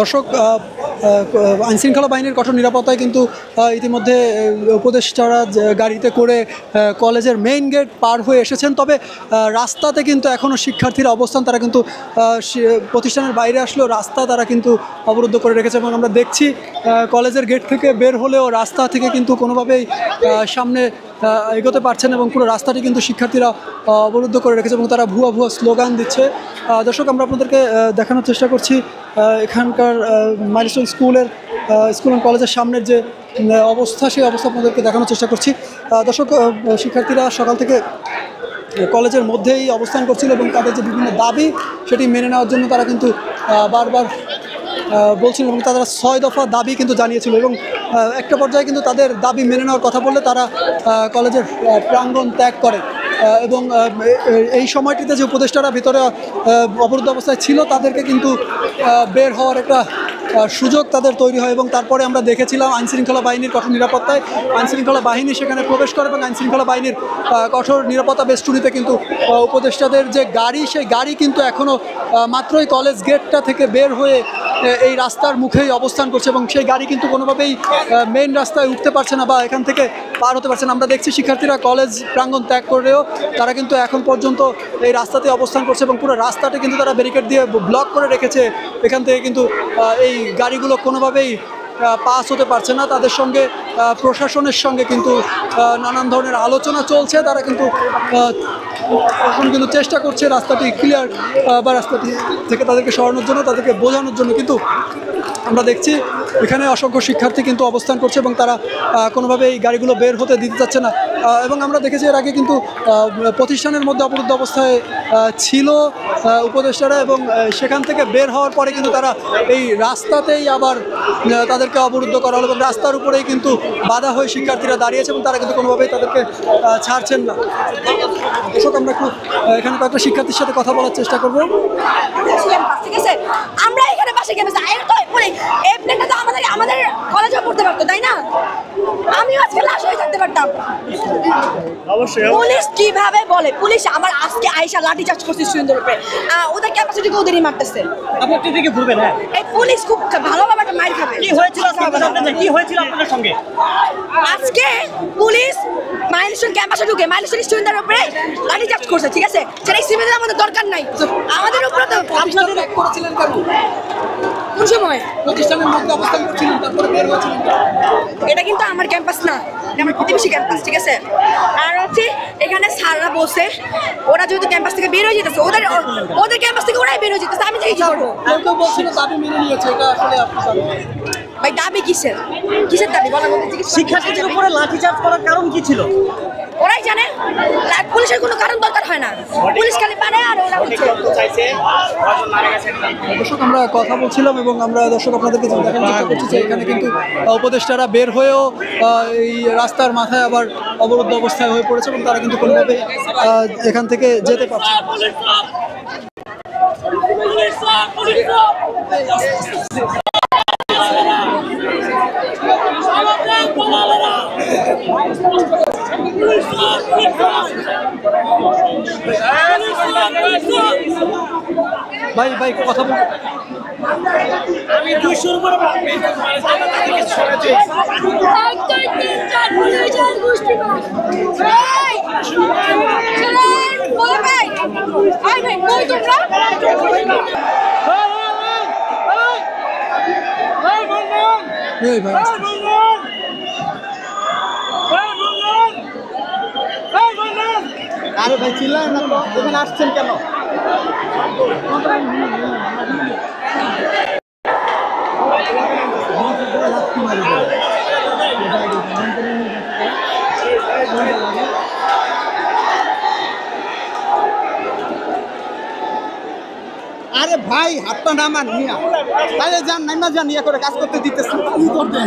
দর্শক আইনশৃঙ্খলা বাহিনীর কঠোর নিরাপত্তায় কিন্তু ইতিমধ্যে উপদেষ্টারা গাড়িতে করে কলেজের মেইন গেট পার হয়ে এসেছেন। তবে রাস্তাতে কিন্তু এখনও শিক্ষার্থীরা অবস্থান, তারা কিন্তু প্রতিষ্ঠানের বাইরে আসলেও রাস্তা তারা কিন্তু অবরুদ্ধ করে রেখেছে এবং আমরা দেখছি কলেজের গেট থেকে বের হলেও রাস্তা থেকে কিন্তু কোনোভাবেই সামনে এগোতে পারছেন এবং পুরো রাস্তাটি কিন্তু শিক্ষার্থীরা অবরুদ্ধ করে রেখেছে এবং তারা ভুয়া ভুয়া স্লোগান দিচ্ছে। দর্শক আমরা আপনাদেরকে দেখানোর চেষ্টা করছি এখানকার মাইলস্টোন স্কুল অ্যান্ড কলেজের সামনের যে অবস্থা, সেই অবস্থা আপনাদেরকে দেখানোর চেষ্টা করছি। দর্শক শিক্ষার্থীরা সকাল থেকে কলেজের মধ্যেই অবস্থান করছিল এবং তাদের যে বিভিন্ন দাবি সেটি মেনে নেওয়ার জন্য তারা কিন্তু বারবার বলছিল এবং তারা 6 দফা দাবি কিন্তু জানিয়েছিল এবং একটা পর্যায়ে কিন্তু তাদের দাবি মেনে নেওয়ার কথা বললে তারা কলেজের প্রাঙ্গণ ত্যাগ করে এবং এই সময়টিতে যে উপদেষ্টারা ভিতরে অবরুদ্ধ অবস্থায় ছিল তাদেরকে কিন্তু বের হওয়ার একটা সুযোগ তাদের তৈরি হয় এবং তারপরে আমরা দেখেছিলাম আইনশৃঙ্খলা বাহিনীর কঠোর নিরাপত্তায় আইনশৃঙ্খলা বাহিনী সেখানে প্রবেশ করে এবং আইনশৃঙ্খলা বাহিনীর কঠোর নিরাপত্তা বেষ্টনীতে কিন্তু উপদেষ্টাদের যে গাড়ি, সেই গাড়ি কিন্তু এখনও মাত্রই কলেজ গেটটা থেকে বের হয়ে এই রাস্তার মুখেই অবস্থান করছে এবং সেই গাড়ি কিন্তু কোনোভাবেই মেইন রাস্তায় উঠতে পারছে না বা এখান থেকে পার হতে পারছে না। আমরা দেখছি শিক্ষার্থীরা কলেজ প্রাঙ্গণ ত্যাগ করেও তারা কিন্তু এখন পর্যন্ত এই রাস্তাতে অবস্থান করছে এবং পুরো রাস্তাটা কিন্তু তারা ব্যারিকেড দিয়ে ব্লক করে রেখেছে। এখান থেকে কিন্তু এই গাড়িগুলো কোনোভাবেই পাস হতে পারছে না। তাদের সঙ্গে প্রশাসনের সঙ্গে কিন্তু নানান ধরনের আলোচনা চলছে। তারা কিন্তু এখন কিন্তু চেষ্টা করছে রাস্তাটি ক্লিয়ার বা রাস্তাটি থেকে তাদেরকে সরানোর জন্য, তাদেরকে বোঝানোর জন্য। কিন্তু আমরা দেখছি এখানে অসংখ্য শিক্ষার্থী কিন্তু অবস্থান করছে এবং তারা কোনোভাবে এই গাড়িগুলো বের হতে দিতে চাচ্ছে না এবং আমরা দেখেছি এর আগে কিন্তু প্রতিষ্ঠানের মধ্যে অবরুদ্ধ অবস্থায় ছিল উপদেষ্টারা এবং সেখান থেকে বের হওয়ার পরে কিন্তু তারা এই রাস্তাতেই আবার তাদেরকে অবরুদ্ধ করা হলো এবং রাস্তার উপরেই কিন্তু বাধা হয়ে শিক্ষার্থীরা দাঁড়িয়েছে এবং তারা কিন্তু কোনোভাবেই তাদেরকে ছাড়ছেন না। দর্শক আমরা একটু এখানে কয়েকটা শিক্ষার্থীর সাথে কথা বলার চেষ্টা করবো। ঠিক আছে, আমরা এখানে পাশে গেছি এই প্লেনটা তো আমাদের কলেজে পড়তে পারতো, তাই না? আমিও আজকে লাশ হয়ে থাকতে পারতাম। পুলিশ কিভাবে বলে, পুলিশ আমার আজকে আইসা লাঠি চার্জ করছে স্টুডেন্টদের উপরে, ওদের ক্যাপাসিটিকে ওদেরই মারতেছে। আপনি একটু দিকে ঘুরবেন। হ্যাঁ, এই পুলিশ খুব ভালোভাবে একটা মাইর খাবে। কি হয়েছিল কি হয়েছিল আপনাদের সঙ্গে? আজকে পুলিশ মাইলস্টোন ক্যাম্পাসে ঢুকে মাইলস্টোন স্টুডেন্টদের উপরে লাঠি চার্জ করছে, ঠিক আছে? সেটা সিভিলের আমাদের দরকার নাই, আমাদের উপরে তো আপনাদের করেছিলেন কেন? কোন সময় প্রতিষ্ঠানের মধ্যে অবস্থান করছিলেন তারপরে বের হয়েছিলেন? এটা কিন্তু আমার ক্যাম্পাস না, এটা আমার প্রতিবেশী ক্যাম্পাস, ঠিক আছে? আর হচ্ছে এখানে স্যাররা বসে ওরা যেহেতু ক্যাম্পাস থেকে বের হয়ে যেতেছে, ওদের ক্যাম্পাস থেকে ওরাই বের হয়ে যেতেছে, আমি কি করবো? কেউ বলছিল দাবি মেনে নিয়েছে, এটা আসলে আপনি জানেন ভাই? দাবি কিসের দাবি বলা বলতে? শিক্ষার্থীদের উপরে লাঠিচার্জ করার কারণ কি ছিল ওরাই জানে। পুলিশের কোনো কারণ দরকার হয় না, পুলিশ খালি পারে আর ওরা চাইছে। দর্শক আমরা কথা বলছিলাম এবং আমরা দর্শক আপনাদেরকে দেখানোর চেষ্টা করছি যে এখানে কিন্তু উপদেষ্টারা বের হয়েও এই রাস্তার মাথায় আবার অবরুদ্ধ অবস্থায় হয়ে পড়েছে এবং তারা কিন্তু কোনোভাবে এখান থেকে যেতে পারছে না। ভাই ভাই কথা বল। আমি 200 উপরে আরে ভাই চিল্লায় না, এখানে আসছেন কেন? আরে ভাই হাতটা নামান নিয়া, তাহলে যান নাইমা যান, ইয়া করে কাজ করতে দিতেছে কি করতে?